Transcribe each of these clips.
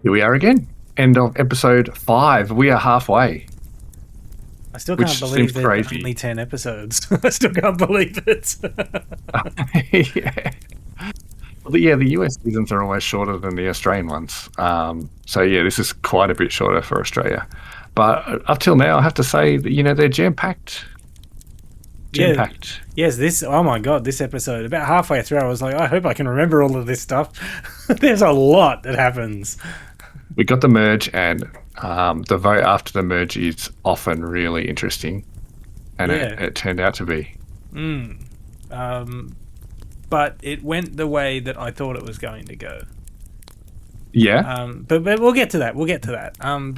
Here we are again. End of episode 5. We are halfway. I still Which can't believe seems there's crazy. only 10 episodes. I still can't believe it. Yeah. Well, yeah, the US seasons are always shorter than the Australian ones. So yeah, this is quite a bit shorter for Australia. But up till now, I have to say that, they're jam-packed. Jam-packed. Yes, oh my God, this episode, about halfway through, I was like, I hope I can remember all of this stuff. There's a lot that happens. We got the merge, and the vote after the merge is often really interesting. And it turned out to be. But it went the way that I thought it was going to go. Yeah. But we'll get to that.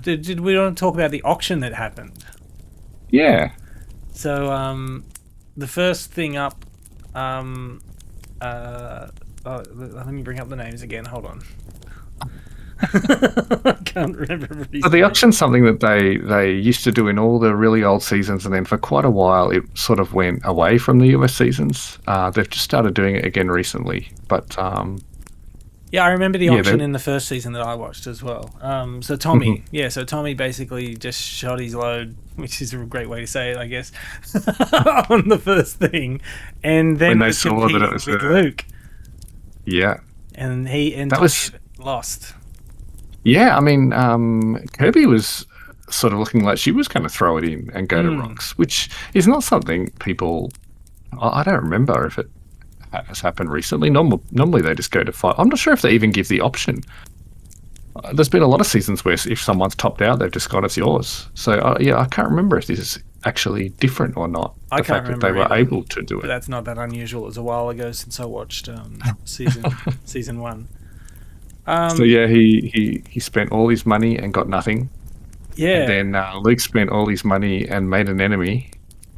Did we want to talk about the auction that happened? Yeah. So, the first thing up, let me bring up the names again. Hold on. I can't remember everybody's So the name. auction's something that they used to do in all the really old seasons, and then for quite a while it sort of went away from the US seasons. They've just started doing it again recently, but yeah, I remember the auction in the first season that I watched as well. So Tommy, so Tommy basically just shot his load, which is a great way to say it, I guess, on the first thing, and then when they saw that it was with Luke, and Tommy lost. Yeah, I mean, Kirby was sort of looking like she was going to throw it in and go to rocks, which is not something people. I don't remember if it has happened recently. Normally they just go to 5. I'm not sure if they even give the option. There's been a lot of seasons where if someone's topped out, they've just got it's yours. So I can't remember if this is actually different or not. I can't remember that they were able to do it. But that's not that unusual. It was a while ago since I watched season 1. So yeah, he spent all his money and got nothing. Yeah. And then Luke spent all his money and made an enemy.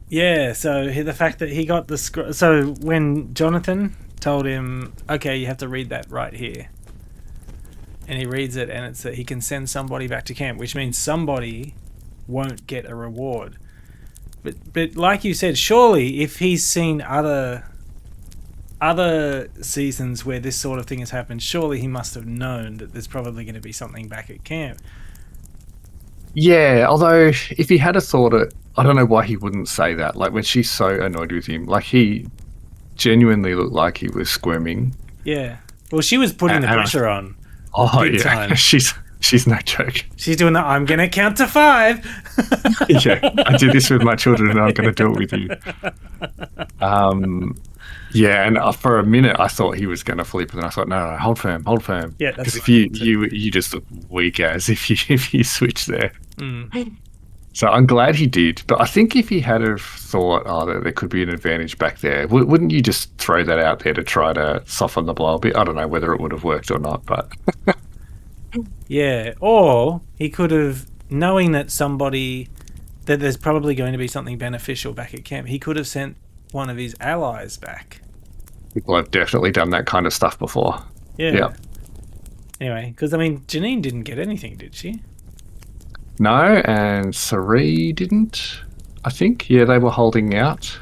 Yeah. So the fact that he got so when Jonathan told him, okay, you have to read that right here, and he reads it, and it's that he can send somebody back to camp, which means somebody won't get a reward. But like you said, surely if he's seen other seasons where this sort of thing has happened, surely he must have known that there's probably going to be something back at camp. Yeah, although if he had a thought it, I don't know why he wouldn't say that. Like when she's so annoyed with him, like he genuinely looked like he was squirming. Yeah. Well, she was putting the pressure on. Oh yeah, time. She's no joke. She's doing the I'm gonna count to 5. Yeah, I did this with my children, and I'm gonna do it with you. Yeah, and for a minute I thought he was going to flip, and I thought, no, hold firm. Yeah, because if you just look weak as if you switch there. So I'm glad he did, but I think if he had have thought, there could be an advantage back there, wouldn't you just throw that out there to try to soften the blow a bit? I don't know whether it would have worked or not, but yeah, or he could have, knowing that there's probably going to be something beneficial back at camp, he could have sent one of his allies back. People have definitely done that kind of stuff before. Yeah. Anyway, because I mean, Janine didn't get anything, did she? No, and Sari didn't. I think. Yeah, they were holding out.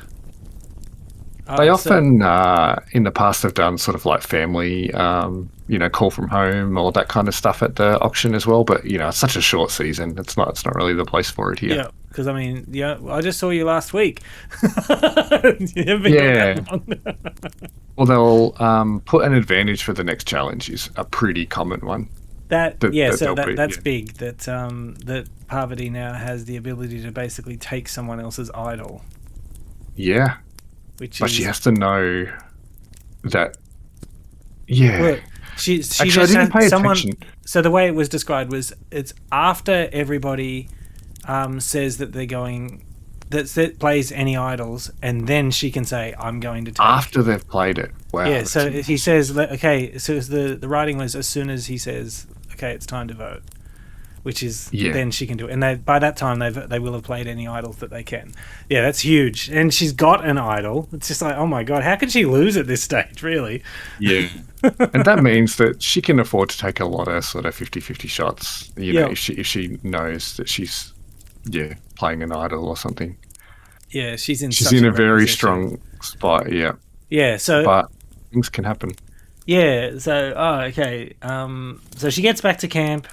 They often, in the past, have done sort of like family, call from home or that kind of stuff at the auction as well. But it's such a short season. It's not really the place for it here. Yeah, because I mean, I just saw you last week. Well, they'll put an advantage for the next challenge is a pretty common one. That's big. That Parvati now has the ability to basically take someone else's idol. Yeah. But she has to know that. Yeah. Well, she actually, just I didn't pay attention. So the way it was described was it's after everybody says that they're going, that plays any idols, and then she can say, "I'm going to take." After they've played it. Wow. Yeah. So he says, okay. So the writing was as soon as he says, "Okay, it's time to vote." Which is then she can do it, and by that time they will have played any idols that they can. Yeah, that's huge, and she's got an idol. It's just like, oh my god, how can she lose at this stage? Really? Yeah, and that means that she can afford to take a lot of sort of 50-50 shots. If she knows that she's playing an idol or something. Yeah, she's in a very strong spot. Yeah. Yeah. So, but things can happen. Yeah. So, okay. So she gets back to camp.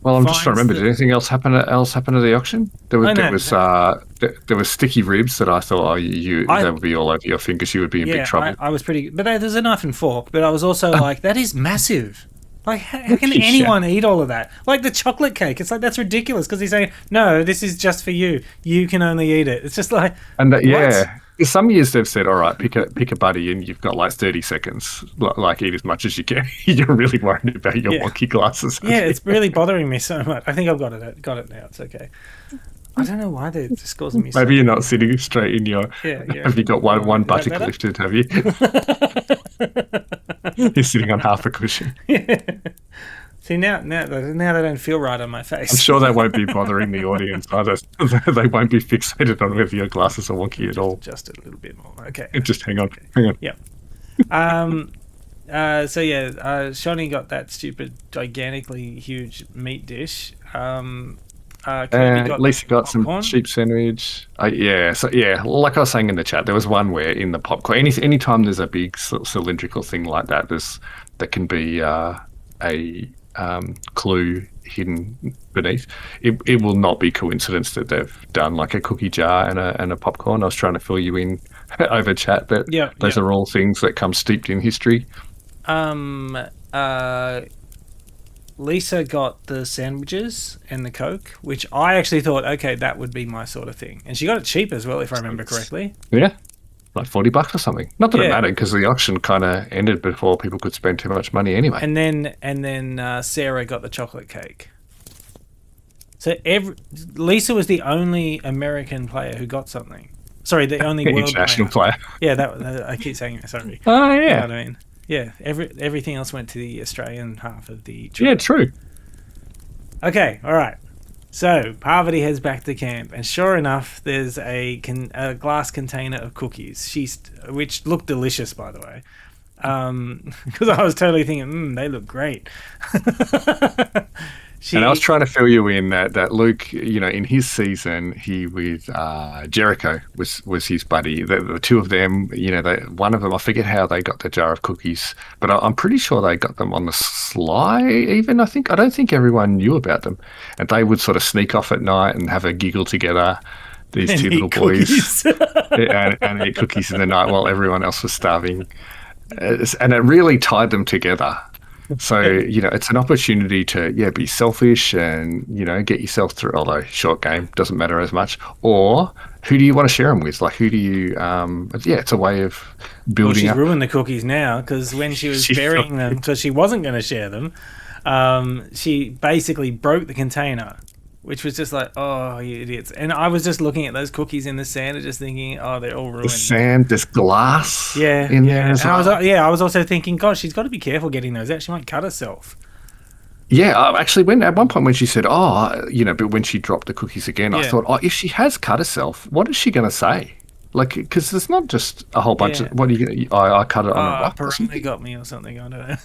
Well, I'm just trying to Finds remember. the. Did anything else happen at the auction? There was Oh there no. was there was sticky ribs that I thought, oh, you they I would be all over your fingers. You would be in big Yeah, trouble. I was pretty. But there's a knife and fork. But I was also like, that is massive. Like, how can Yeah. anyone eat all of that? Like the chocolate cake. It's like, that's ridiculous because he's saying, no, this is just for you. You can only eat it. It's just like, And what? yeah, some years they've said, all right, pick a buddy, and you've got like 30 seconds. Like eat as much as you can. You're really worried about your Yeah. wonky glasses. Yeah, it's really bothering me so much. I think I've got it. Got it now. It's okay. I don't know why they're just causing me. Maybe you're not sitting straight in your. Yeah, yeah. Have you got one Is that buttock better? lifted? Have you? You're sitting on half a cushion. See now they don't feel right on my face. I'm sure that won't be bothering the audience either. They won't be fixated on whether your glasses are wonky at all. Just a little bit more. Okay. Just hang on, hang on. Yep. So yeah, Shawnee got that stupid, gigantically huge meat dish. Kirby got Lisa got some popcorn. cheap sandwich. Like I was saying in the chat, there was one where in the popcorn, anytime there's a big cylindrical thing like that, there can be a clue hidden beneath. It will not be coincidence that they've done like a cookie jar and a popcorn. I was trying to fill you in over chat that those are all things that come steeped in history. Lisa got the sandwiches and the Coke, which I actually thought, okay, that would be my sort of thing. And she got it cheap as well, if I remember correctly. Yeah. Like $40 or something. Not that it Yeah. mattered because the auction kind of ended before people could spend too much money anyway. And then Sarah got the chocolate cake. So Lisa was the only American player who got something. Sorry, the only world International player. player. Yeah, that I keep saying it. Sorry. Oh, You know yeah. what I mean? Yeah, everything else went to the Australian half of the trip. Yeah, true. Okay, all right. So Parvati heads back to camp, and sure enough, there's a glass container of cookies. Which looked delicious, by the way, because I was totally thinking, they look great. And I was trying to fill you in that Luke, in his season, he with Jericho was his buddy. The two of them, one of them, I forget how they got the jar of cookies, but I'm pretty sure they got them on the sly. Even I don't think everyone knew about them, and they would sort of sneak off at night and have a giggle together. These And two eat little boys cookies. and eat cookies in the night while everyone else was starving, and it really tied them together. So, it's an opportunity to, be selfish and, get yourself through, although short game doesn't matter as much. Or who do you want to share them with? Like, who do you, it's a way of Well, building she's up. ruined the cookies now because when she was burying them, because she wasn't going to share them, she basically broke the container, which was just like, oh, you idiots. And I was just looking at those cookies in the sand and just thinking, oh, they're all ruined. The sand, there's glass Yeah, in there as And well. I was also thinking, gosh, she's got to be careful getting those out. She might cut herself. Yeah, actually, at one point when she said, but when she dropped the cookies again, I Yeah. thought, if she has cut herself, what is she going to say? Like, because there's not just a whole bunch Yeah. of, what are you going to, I cut it on a rock or Peroni something? got me or something. I don't know.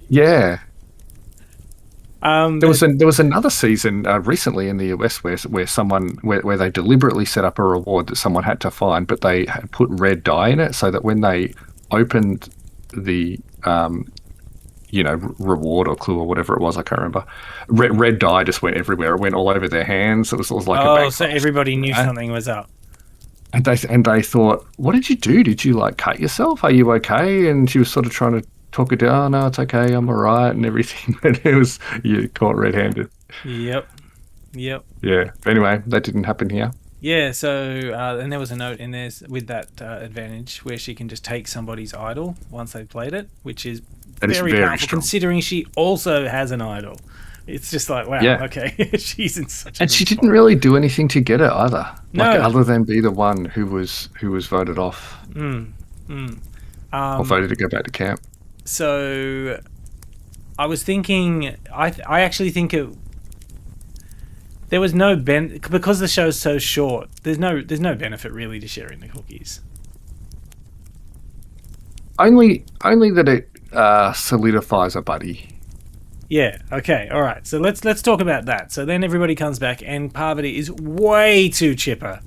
Yeah. There but- was another season recently in the US where where they deliberately set up a reward that someone had to find, but they had put red dye in it so that when they opened the reward or clue or whatever it was, I can't remember. Red dye just went everywhere. It went all over their hands. It was like a oh, bag. so everybody knew something was up. And they thought, what did you do? Did you like cut yourself? Are you okay? And she was sort of trying to talk it down. No, it's okay. I'm all right and everything. And it was you caught red-handed. Yep. Yeah. But anyway, that didn't happen here. Yeah, so, and there was a note in there with that advantage where she can just take somebody's idol once they've played it, which is That is very very powerful strong. considering she also has an idol. It's just like, wow, Yeah. okay, she's in such a And good she spot. didn't really do anything to get it either. Like No. other than be the one who was voted off or voted to go back to camp. So, I was thinking, I actually think there was no because the show's so short. There's no benefit really to sharing the cookies. Only that it solidifies a buddy. Yeah. Okay. All right. So let's talk about that. So then everybody comes back, and Parvati is way too chipper.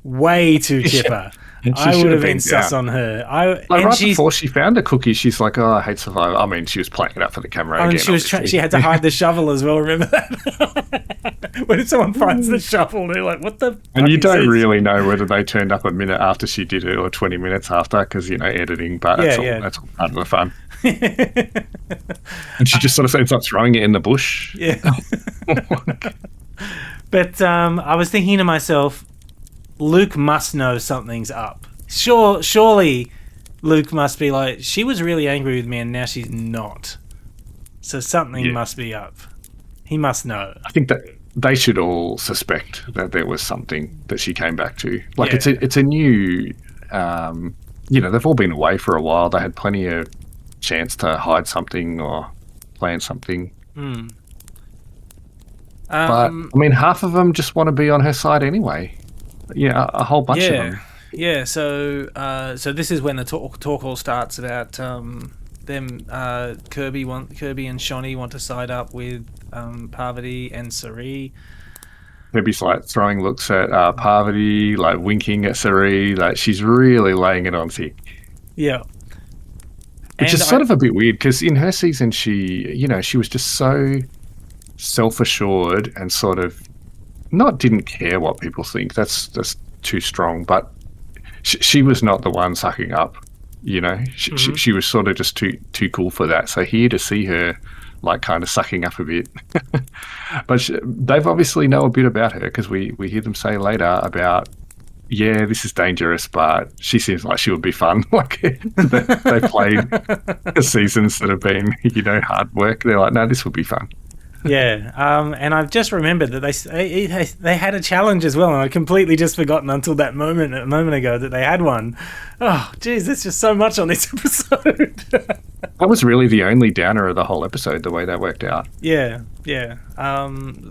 way too chipper. And she I should would have been been sus down. on her. Like And right she's, before she found the cookie, she's like, "Oh, I hate Survivor." I mean, she was playing it up for the camera and again. she was she had to hide the shovel as well. Remember that? When someone finds the shovel, they're like, "What the?" And fuck you is don't this?" really know whether they turned up a minute after she did it or 20 minutes after, because editing. But that's all part of the fun. And she just sort of ends up throwing it in the bush. Yeah. But I was thinking to myself, Luke must know something's up. Surely Luke must be like, she was really angry with me and now she's not. So something must be up. He must know. I think that they should all suspect that there was something that she came back to. Like it's a new, they've all been away for a while. They had plenty of chance to hide something or plan something. But I mean, half of them just want to be on her side anyway. Yeah, a whole bunch of them. Yeah. So this is when the talk all starts about them. Kirby and Shani want to side up with Parvati and Sari. Kirby's like throwing looks at Parvati, like winking at Sari. Like she's really laying it on thick. Yeah. Which is sort of a bit weird because in her season, she was just so self-assured and sort of didn't care what people think. That's too strong. But she was not the one sucking up. She was sort of just too cool for that. So here to see her like kind of sucking up a bit, but they've obviously know a bit about her because we hear them say later about, yeah, this is dangerous, but she seems like she would be fun. Like they played seasons that have been hard work. They're like, no, this would be fun. Yeah, and I've just remembered that they had a challenge as well, and I'd completely just forgotten until a moment ago that they had one. Oh, geez, there's just so much on this episode. That was really the only downer of the whole episode, the way that worked out. Yeah.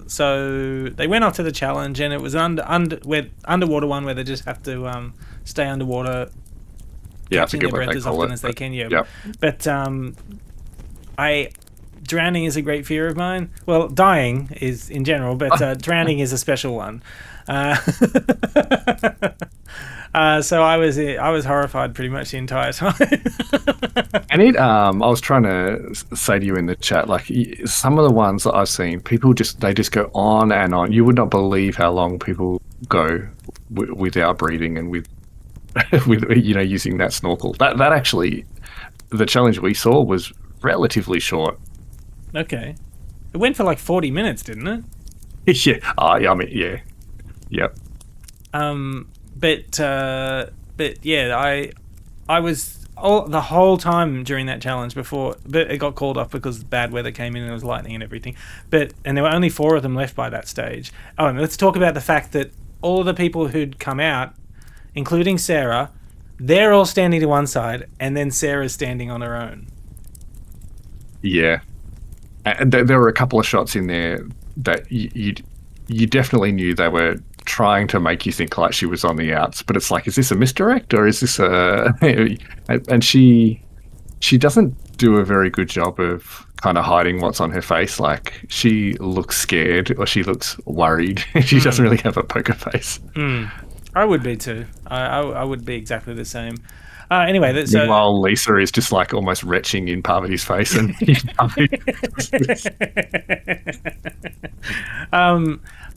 So they went off to the challenge, and it was underwater one where they just have to stay underwater, catching their breath as often as they can. Yeah. Yep. But drowning is a great fear of mine. Well, dying is in general, but drowning is a special one. So I was horrified pretty much the entire time. And I was trying to say to you in the chat, like some of the ones that I've seen, people just go on and on. You would not believe how long people go without breathing and with using that snorkel. That actually, the challenge we saw was relatively short. Okay. It went for like 40 minutes, didn't it? Yeah. I mean, yeah. Yep. But yeah, I was the whole time during that challenge but it got called off because bad weather came in and it was lightning and everything. And there were only 4 of them left by that stage. Oh, and let's talk about the fact that all of the people who'd come out, including Sarah, they're all standing to one side, and then Sarah's standing on her own. Yeah. And there were a couple of shots in there that you definitely knew they were trying to make you think like she was on the outs, but it's like, is this a misdirect or is this a... And she doesn't do a very good job of kind of hiding what's on her face. Like she looks scared or she looks worried. She doesn't really have a poker face. I would be too. I would be exactly the same. Anyway, meanwhile, Lisa is just like almost retching in Parvati's face, and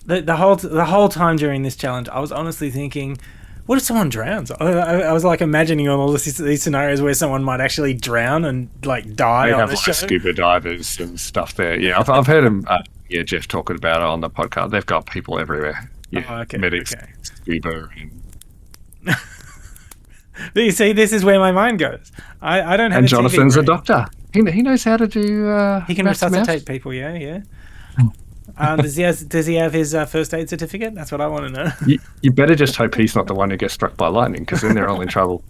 the whole time during this challenge, I was honestly thinking, what if someone drowns? I was like imagining all these scenarios where someone might actually drown and like die. They on have the like show. Scuba divers and stuff there. Yeah, I've heard him. Jeff talking about it on the podcast. They've got people everywhere. Yeah, medics, scuba, and. You see, this is where my mind goes. I don't have. And Jonathan's a doctor. He knows how to do. He can resuscitate people. Yeah. Does he have his first aid certificate? That's what I want to know. You better just hope he's not the one who gets struck by lightning, because then they're all in trouble.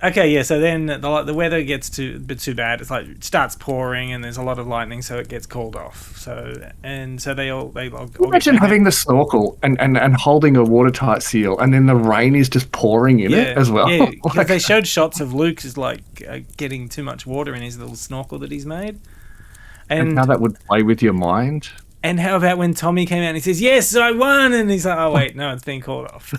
Okay, yeah. So then the weather gets a bit too bad. It's like it starts pouring and there's a lot of lightning, so it gets called off. So they all imagine having the snorkel and holding a watertight seal, and then the rain is just pouring in it as well. Yeah, because they showed shots of Luke is like getting too much water in his little snorkel that he's made, and how that would play with your mind. And how about when Tommy came out and he says, "Yes, I won," and he's like, "Oh wait, no, it's been called off."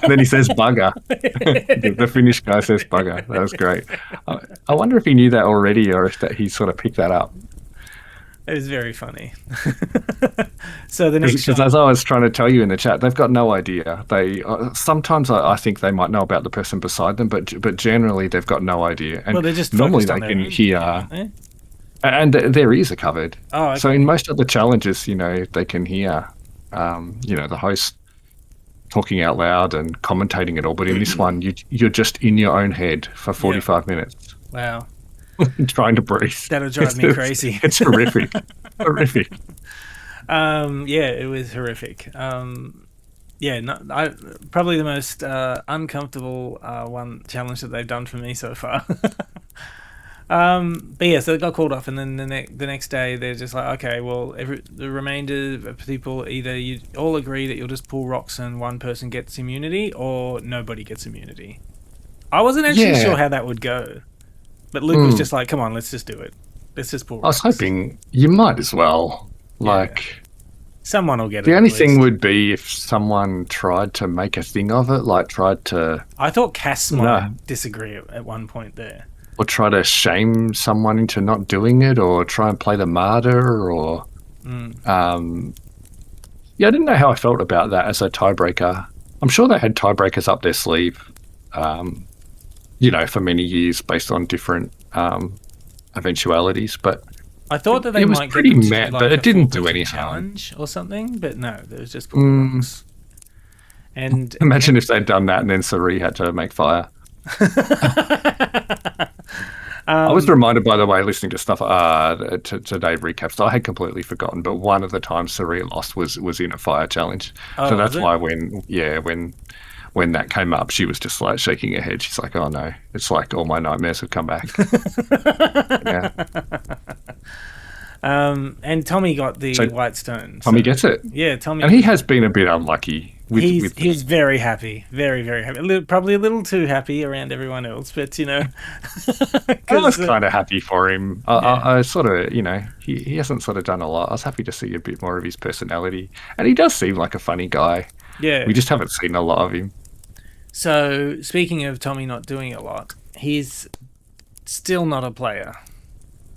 And then he says bugger. The Finnish guy says bugger. That was great. I wonder if he knew that already or if that he sort of picked that up. It was very funny. So the next Because shot, as I was trying to tell you in the chat, they've got no idea. They sometimes I think they might know about the person beside them, but generally they've got no idea. And well, they're just normally focused they on their can own, hear, aren't they? and their ears are covered. Oh, okay. So in most of the challenges, they can hear, the host talking out loud and commentating it all. But in this one, you're just in your own head for 45 minutes Wow, trying to breathe. that'll drive me crazy. It's horrific. Horrific. Yeah, it was horrific. Yeah, probably the most uncomfortable one challenge that they've done for me so far. But yeah, so it got called off, and then the next day they're just like, okay, well, the remainder of people, either you all agree that you'll just pull rocks and one person gets immunity, or nobody gets immunity. I wasn't actually sure how that would go, but Luke was just like, come on, let's just do it. Let's just pull rocks. I was hoping you might as well. Like, someone will get it. the only thing would be if someone tried to make a thing of it, like tried to, I thought Cass might disagree at one point there. or try to shame someone into not doing it, or try and play the martyr, or I didn't know how I felt about that as a tiebreaker. I'm sure they had tiebreakers up their sleeve, for many years based on different eventualities, but I thought that they it was might pretty get them to mad, do, like, but a it didn't do full any challenge or something. But no, there was just pulling rocks. And Imagine if they'd done that and then Sari had to make fire. I was reminded, by the way, listening to stuff to Dave recaps. I had completely forgotten, but one of the times Sari lost was in a fire challenge. So that's why when that came up, she was just like shaking her head. She's like, "Oh no, it's like all my nightmares have come back." Yeah. And Tommy got the white stone. Tommy gets it. Yeah, Tommy. And he has been a bit unlucky. He's very happy, very, very happy. Probably a little too happy around everyone else, but I was kind of happy for him. I sort of, he hasn't sort of done a lot. I was happy to see a bit more of his personality, and he does seem like a funny guy. Yeah, we just haven't seen a lot of him. So speaking of Tommy not doing a lot, he's still not a player.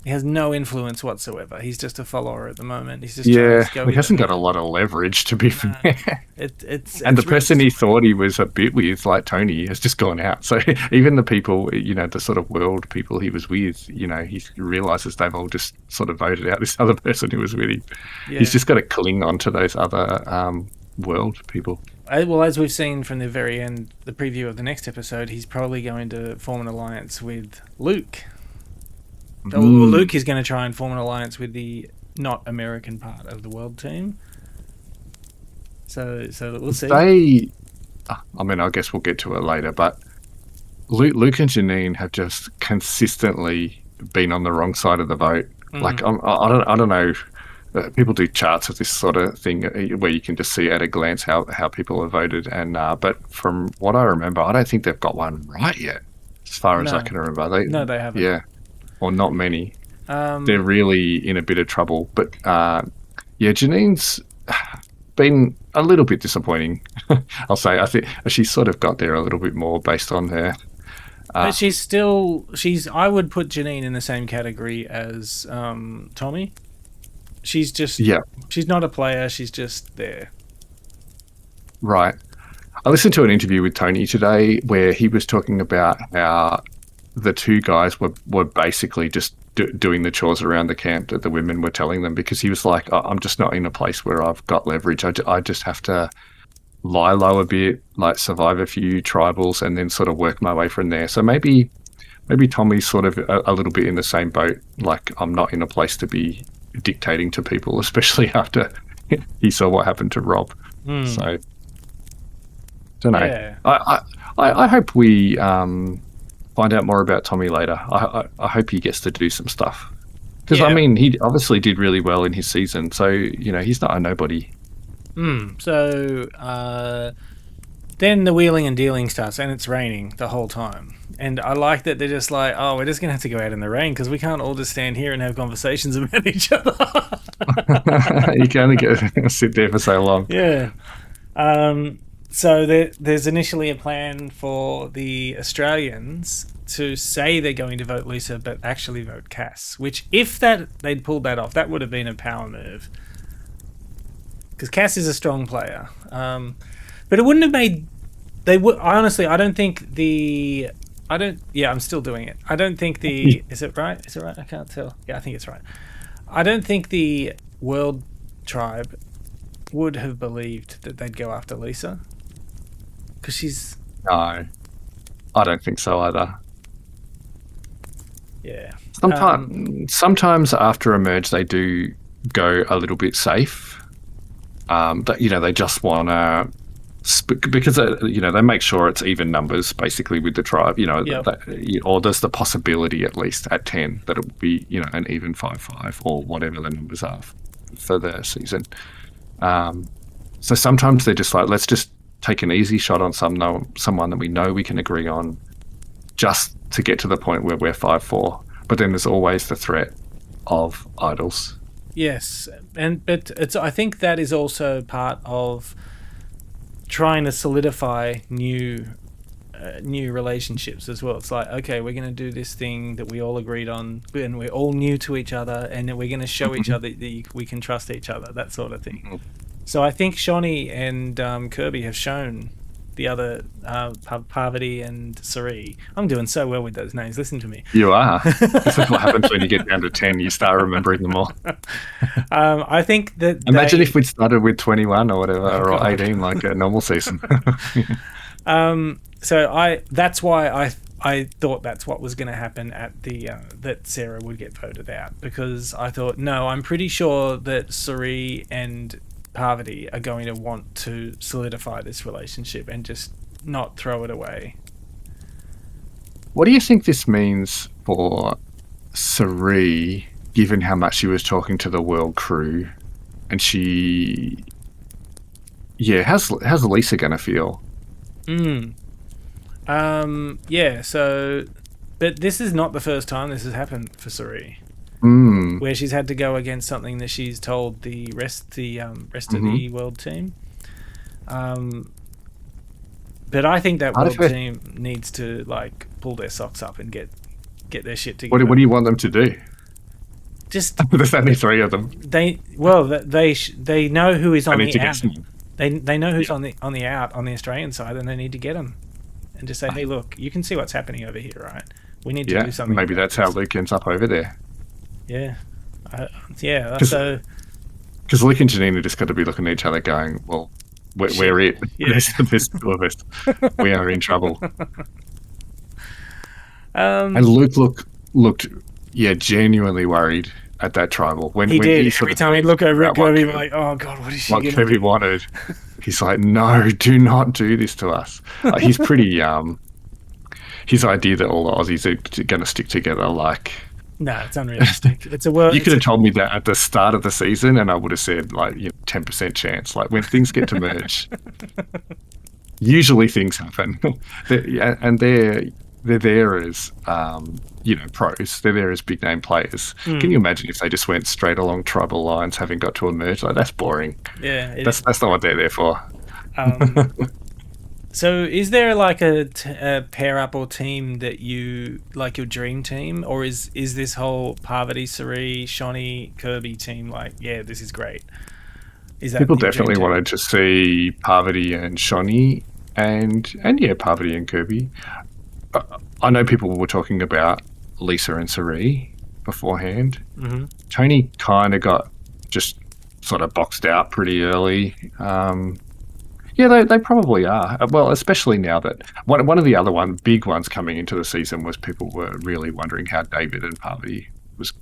He has no influence whatsoever. He's just a follower at the moment. He's just he hasn't got a lot of leverage, to be fair. The person he thought he was a bit with, like Tony, has just gone out. So even the people, the sort of world people he was with, he realizes they've all just sort of voted out this other person who was with him. Yeah. He's just got to cling on to those other world people. Well, as we've seen from the very end, the preview of the next episode, he's probably going to form an alliance with Luke. Luke is going to try and form an alliance with the not American part of the world team. So we'll see. I guess we'll get to it later, but Luke and Janine have just consistently been on the wrong side of the vote. Like, I don't know. People do charts of this sort of thing where you can just see at a glance how people have voted, and but from what I remember, I don't think they've got one right yet, as far as I can remember. They haven't. Yeah. Or not many. They're really in a bit of trouble. But Janine's been a little bit disappointing. I'll say. I think she's sort of got there a little bit more based on her. But I would put Janine in the same category as Tommy. She's just she's not a player. She's just there. Right. I listened to an interview with Tony today where he was talking about how the two guys were basically just doing the chores around the camp that the women were telling them, because he was like, I'm just not in a place where I've got leverage. I just have to lie low a bit, like survive a few tribals and then sort of work my way from there. So maybe Tommy's sort of a little bit in the same boat. Like, I'm not in a place to be dictating to people, especially after he saw what happened to Rob. So, don't know. Yeah. I hope we find out more about Tommy later. I hope he gets to do some stuff. Because, he obviously did really well in his season. So, he's not a nobody. So, then the wheeling and dealing starts, and it's raining the whole time. And I like that they're just like, oh, we're just going to have to go out in the rain because we can't all just stand here and have conversations about each other. You can only sit there for so long. Yeah. So there's initially a plan for the Australians to say they're going to vote Lisa, but actually vote Cass. Which, if they'd pulled that off, that would have been a power move. Because Cass is a strong player. But it wouldn't have made... Honestly, I don't think the... Yeah, I'm still doing it. I don't think the... Is it right? Is it right? I can't tell. Yeah, I think it's right. I don't think the World Tribe would have believed that they'd go after Lisa. Because she's... No, I don't think so either. Yeah. Sometimes after a merge, they do go a little bit safe. But, they just want to... Because, they make sure it's even numbers, basically, with the tribe, Yep. or there's the possibility, at least, at 10, that it would be, an even 5-5 or whatever the numbers are for the season. So sometimes they're just like, let's just take an easy shot on someone that we know we can agree on just to get to the point where we're 5-4. But then there's always the threat of idols. Yes. But I think that is also part of trying to solidify new relationships as well. It's like, okay, we're going to do this thing that we all agreed on, and we're all new to each other, and then we're going to show each other that we can trust each other, that sort of thing. So I think Shonee and Kirby have shown the other Parvati and Sari. I'm doing so well with those names. Listen to me. You are. This is what happens when you get down to 10. You start remembering them all. I think that... Imagine if we'd started with 21 or whatever, or 18, like a normal season. So that's why I thought that's what was going to happen at the that Sarah would get voted out, because I thought, no, I'm pretty sure that Sari and Parvati are going to want to solidify this relationship and just not throw it away. What do you think this means for Sari, given how much she was talking to the world crew, and she... Yeah, how's Lisa going to feel? Yeah, so... But this is not the first time this has happened for Sari. Where she's had to go against something that she's told the rest of the world team. But I think that world team needs to pull their socks up and get their shit together. What do you want them to do? Just there's only 3 of them. They know who is on the out. They know who's on the out on the Australian side, and they need to get them and just say, hey, look, you can see what's happening over here, right? We need to do something. Maybe that's how Luke ends up over there. Yeah. So... Because Luke and Janina just got to be looking at each other going, well, we're it. Yeah. There's 2 of us. We are in trouble. And Luke looked genuinely worried at that tribal. When he did. Every time he'd look over at Kirby, like, oh, God, what is she doing? What Kirby wanted. He's like, no, do not do this to us. He's pretty... his idea that all the Aussies are going to stick together, no, it's unrealistic. It's a world. You could have told me that at the start of the season, and I would have said 10% chance. When things get to merge, usually things happen. And they're there as pros. They're there as big name players. Can you imagine if they just went straight along tribal lines, having got to a merge? That's boring. Yeah, that's not what they're there for. So is there a pair up or team that you your dream team, or is this whole Parvati, Sari, Shonee, Kirby team this is great? Is that people definitely wanted to see Parvati and Shonee and Parvati and Kirby. I know people were talking about Lisa and Sari beforehand. Tony kind of got just sort of boxed out pretty early. Yeah, they probably are. Well, especially now that one of the other big ones coming into the season was people were really wondering how David and Parvati was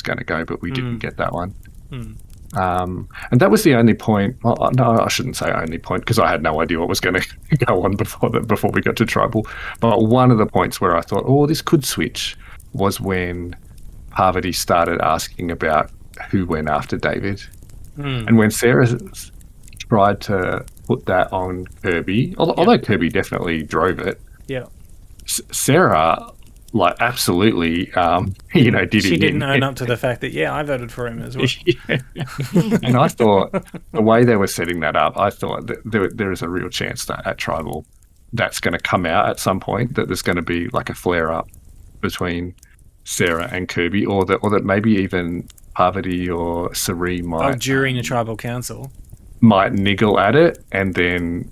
going to go, but we didn't get that one. And that was the only point. Well, no, I shouldn't say only point, because I had no idea what was going to go on before we got to tribal. But one of the points where I thought, oh, this could switch, was when Parvati started asking about who went after David, and when Sarah tried to put that on Kirby. Although Kirby definitely drove it, Yeah. Sarah, like, absolutely, did She it didn't in. own up to the fact that, I voted for him as well. Yeah. And I thought the way they were setting that up, I thought that there is a real chance that at Tribal, that's going to come out at some point, that there's going to be like a flare up between Sarah and Kirby, or that maybe even Parvati or Sari During the tribal council. might niggle at it, and then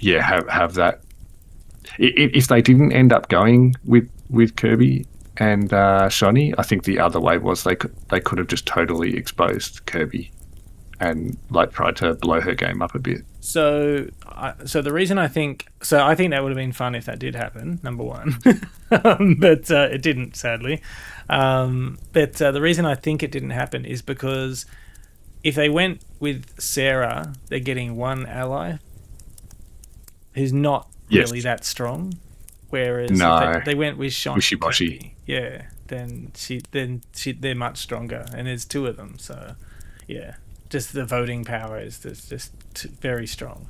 have that. If they didn't end up going with Kirby and Shani, I think the other way was they could have just totally exposed Kirby and like tried to blow her game up a bit. So the reason I think that would have been fun if that did happen. Number one, but it didn't, sadly. But the reason I think it didn't happen is because if they went with Sarah, they're getting one ally who's not really that strong. Whereas if they went with Sean Wishy-washy. then they're much stronger, and there's two of them. So just the voting power is just very strong.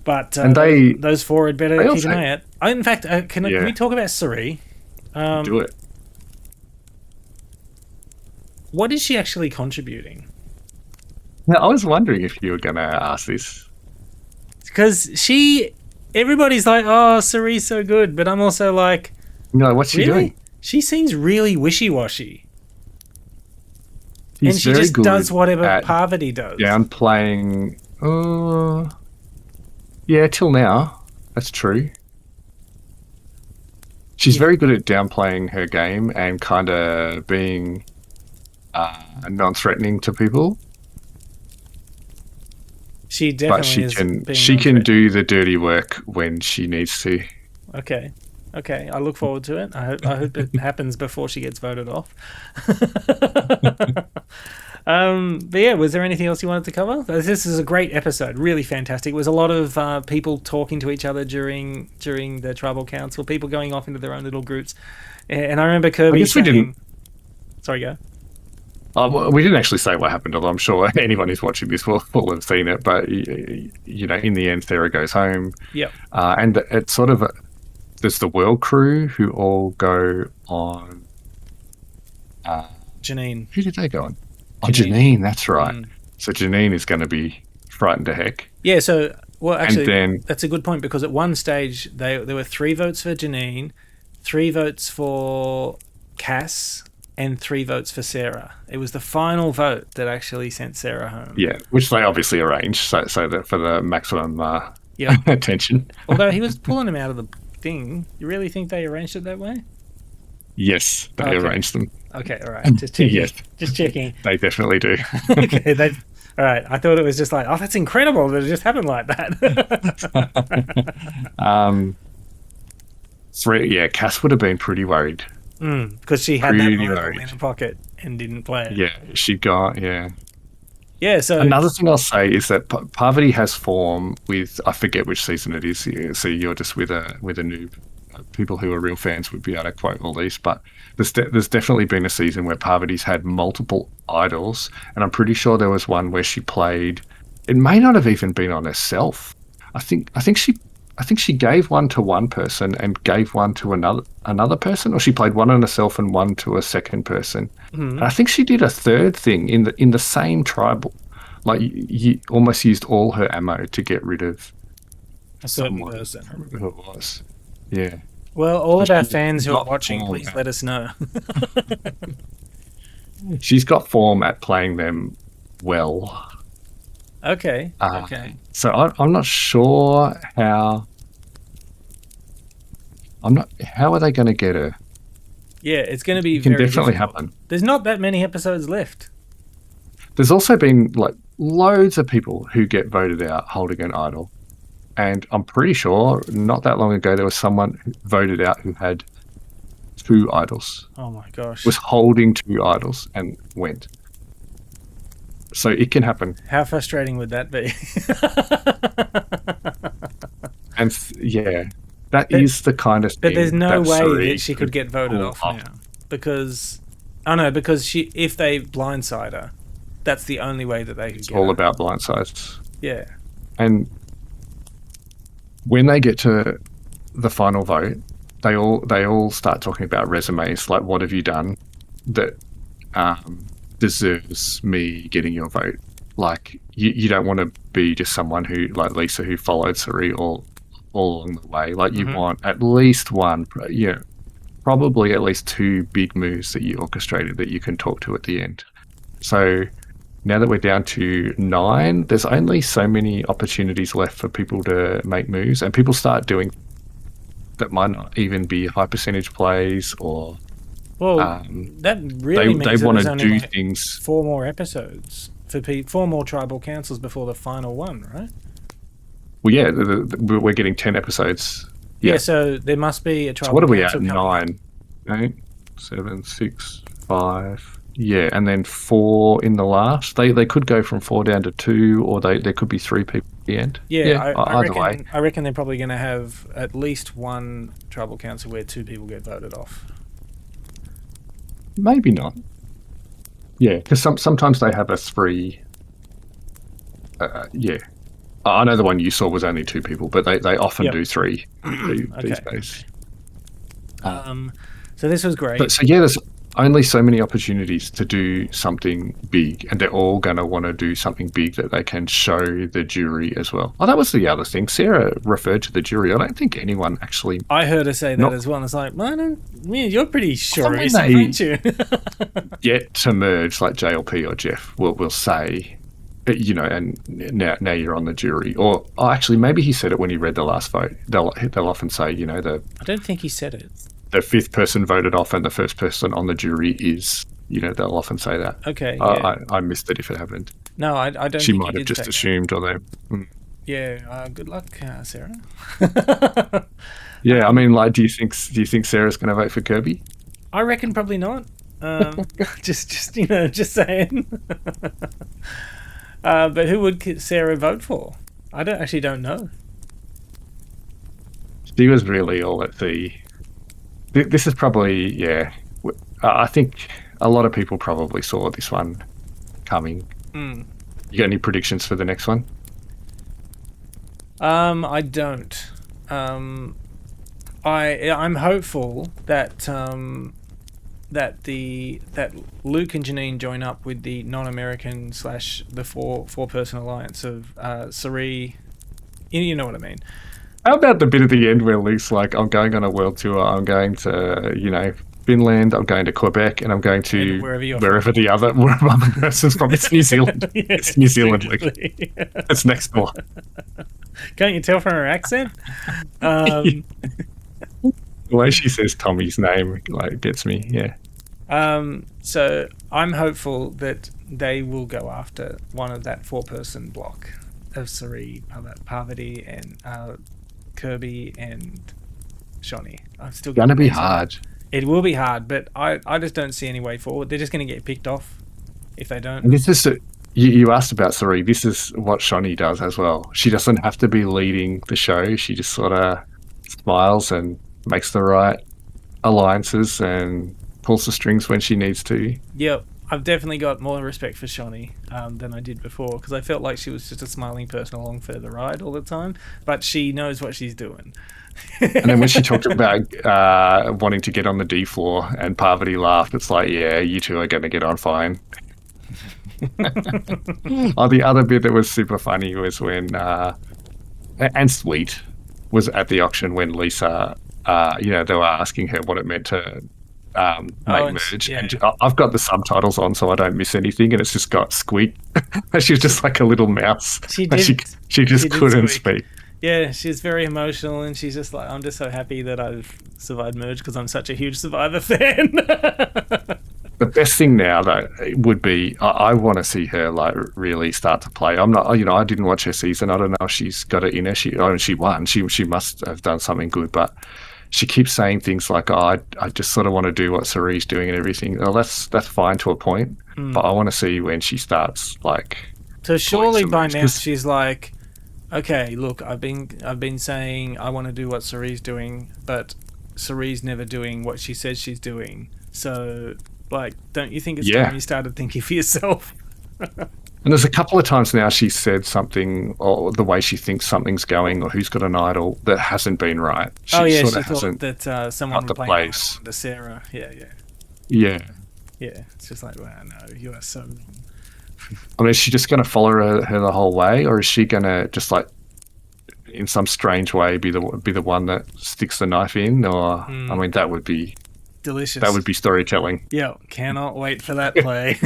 But and those four had better keep an eye out. In fact, can we talk about Sari? Do it. What is she actually contributing? Now, I was wondering if you were going to ask this. Because everybody's like, oh, Sari's so good, but I'm also like, no, what's she doing? She seems really wishy-washy. She's and she just does whatever Parvati does. Downplaying. Till now. That's true. She's very good at downplaying her game and kind of being non-threatening to people. She definitely she can do the dirty work when she needs to. Okay. I look forward to it. I hope it happens before she gets voted off. But yeah, was there anything else you wanted to cover? This is a great episode, really fantastic. It was a lot of people talking to each other during the tribal council, people going off into their own little groups, and I remember Kirby saying, we didn't. Sorry, go. We didn't actually say what happened, although I'm sure anyone who's watching this will have seen it. But in the end, Sarah goes home. Yep. And it's sort of there's the world crew who all go on. Janine. Who did they go on? Janine, that's right. So Janine is going to be frightened to heck. Yeah, so, actually, that's a good point, because at one stage, there were 3 votes for Janine, 3 votes for Cass, and 3 votes for Sarah. It was the final vote that actually sent Sarah home. Yeah, which they obviously arranged, so that for the maximum attention. Although he was pulling him out of the thing. You really think they arranged it that way? Yes, they arranged them. Okay, all right. Just checking. Yes. Just checking. They definitely do. Okay, all right. I thought it was just like, oh, that's incredible that it just happened like that. Cass would have been pretty worried. Because she had that in her pocket and didn't play it. Yeah, she got, Yeah, so... Another thing I'll say is that Parvati has form with, I forget which season it is, so you're just with a noob. People who are real fans would be able to quote all these, but there's definitely been a season where Parvati's had multiple idols, and I'm pretty sure there was one where she played, it may not have even been on herself. I think she gave one to one person and gave one to another person, or she played one on herself and one to a second person. And I think she did a third thing in the same tribal. Like you almost used all her ammo to get rid of a certain person. I don't remember who it was. Yeah. Well, all of our fans who are watching, please let us know. She's got form at playing them well. Okay. Okay. So I'm not sure how. How are they going to get her? Yeah, it's going to be. It can very definitely difficult. happen. There's not that many episodes left. There's also been like loads of people who get voted out holding an idol, and I'm pretty sure not that long ago there was someone who voted out who had 2 idols. Oh my gosh! Was holding 2 idols and went. So it can happen. How frustrating would that be? And that is the kind of thing. But there's no way Sari that she could get voted off now, because if they blindside her, that's the only way that they could. It's all about blindsides. Yeah. And when they get to the final vote, they all start talking about resumes. Like, what have you done that deserves me getting your vote? Like, you don't want to be just someone who, like Lisa, who followed Suri all along the way. Like, you want at least one, probably at least two big moves that you orchestrated that you can talk to at the end. So now that we're down to 9, there's only so many opportunities left for people to make moves, and people start doing that might not even be high percentage plays, or Well, that really means they that want there's to only do like things. 4 more episodes for 4 more tribal councils before the final one, right? Well, yeah, we're getting 10 episodes. Yeah, so there must be a So tribal what are we council at? coming. 9, 8, 7, 6, 5. Yeah, and then 4 in the last. They could go from 4 down to 2, or there could be 3 people at the end. Yeah, I either way. reckon they're probably going to have at least one tribal council where 2 people get voted off. Maybe not. Yeah, because sometimes they have a 3. Yeah. I know the one you saw was only 2 people, but they often Yep. do 3 these Okay. days. So this was great. But so yeah, there's only so many opportunities to do something big, and they're all going to want to do something big that they can show the jury as well. Oh, that was the other thing. Sarah referred to the jury. I don't think anyone actually. I heard her say that Not- as well, and it's like, man, you're pretty sure Someone of yourself, they- aren't you? Yet to merge, like JLP or Jeff will say, and now you're on the jury. Or actually, maybe he said it when he read the last vote. They'll often say, I don't think he said it. the 5th person voted off and the first person on the jury is, they'll often say that. Okay, yeah. I missed it if it happened. No, I don't She think might he have did just say assumed, or they. that. Yeah, good luck, Sarah. Yeah, I mean, like, do you think Sarah's going to vote for Kirby? I reckon probably not. Just saying. But who would Sarah vote for? I don't know. She was really all at the. This is probably, yeah. I think a lot of people probably saw this one coming. You got any predictions for the next one? I don't. I'm hopeful that that Luke and Janine join up with the non-American / the four-person alliance of Suri. You know what I mean? How about the bit at the end where Luke's like, I'm going on a world tour, I'm going to, Finland, I'm going to Quebec, and I'm going to And wherever the other person's from. It's New Zealand. Yeah, It's New Zealand, Luke. exactly. It's next door. Can't you tell from her accent? The way she says Tommy's name, like, gets me, yeah. So I'm hopeful that they will go after one of that 4-person block of Suri, Parvati, and Kirby and Shani. I'm still Gonna be getting hard. It will be hard, but I just don't see any way forward. They're just going to get picked off if they don't. And this is you asked about Suri. This is what Shani does as well. She doesn't have to be leading the show. She just sort of smiles and makes the right alliances and pulls the strings when she needs to. Yep, I've definitely got more respect for Shani than I did before, because I felt like she was just a smiling person along for the ride all the time, but she knows what she's doing. And then when she talked about wanting to get on the D floor and Parvati laughed, it's like, yeah, you two are going to get on fine. The other bit that was super funny was when, and sweet, was at the auction when Lisa, they were asking her what it meant to make merge. yeah. And I've got the subtitles on so I don't miss anything, and it's just got squeak. She was just like a little mouse. She And did. She just She did couldn't squeak. speak. Yeah, she's very emotional, and she's just like, I'm just so happy that I've survived Merge because I'm such a huge Survivor fan. The best thing now, though, would be I want to see her like really start to play. I'm not, I didn't watch her season. I don't know if she's got it in her. She won. She must have done something good, but she keeps saying things like, "Oh, I just sort of want to do what Suri's doing and everything." Well, that's fine to a point, but I want to see when she starts like. So surely some by moves, now 'cause- she's like, okay, look, I've been saying I want to do what Suri's doing, but Suri's never doing what she says she's doing. So, like, don't you think it's Yeah. time you started thinking for yourself? And there's a couple of times now she said something, or the way she thinks something's going, or who's got an idol that hasn't been right. She She sort of thought hasn't that someone got the was playing place. to Sarah. Yeah. Yeah. Yeah. It's just like, wow, no, you are so wrong. I mean, is she just going to follow her the whole way, or is she going to just like, in some strange way, be the one that sticks the knife in? Or I mean, that would be Delicious. storytelling. Yeah, cannot wait for that play.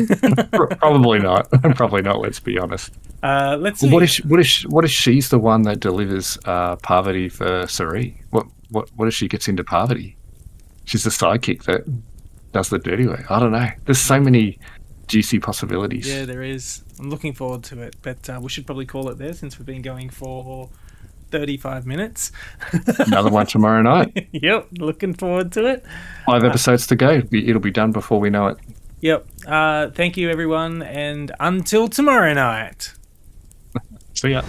Probably not. Probably not. Let's be honest. Let's see. What if she's the one that delivers Parvati for Sari? What if she gets into Parvati? She's the sidekick that does the dirty work. I don't know. There's so many juicy possibilities. Yeah, there is. I'm looking forward to it, but we should probably call it there since we've been going for 35 minutes. Another one tomorrow night. Yep, looking forward to it. 5 episodes to go. It'll be done before we know it. Yep. Thank you, everyone, and until tomorrow night. See ya.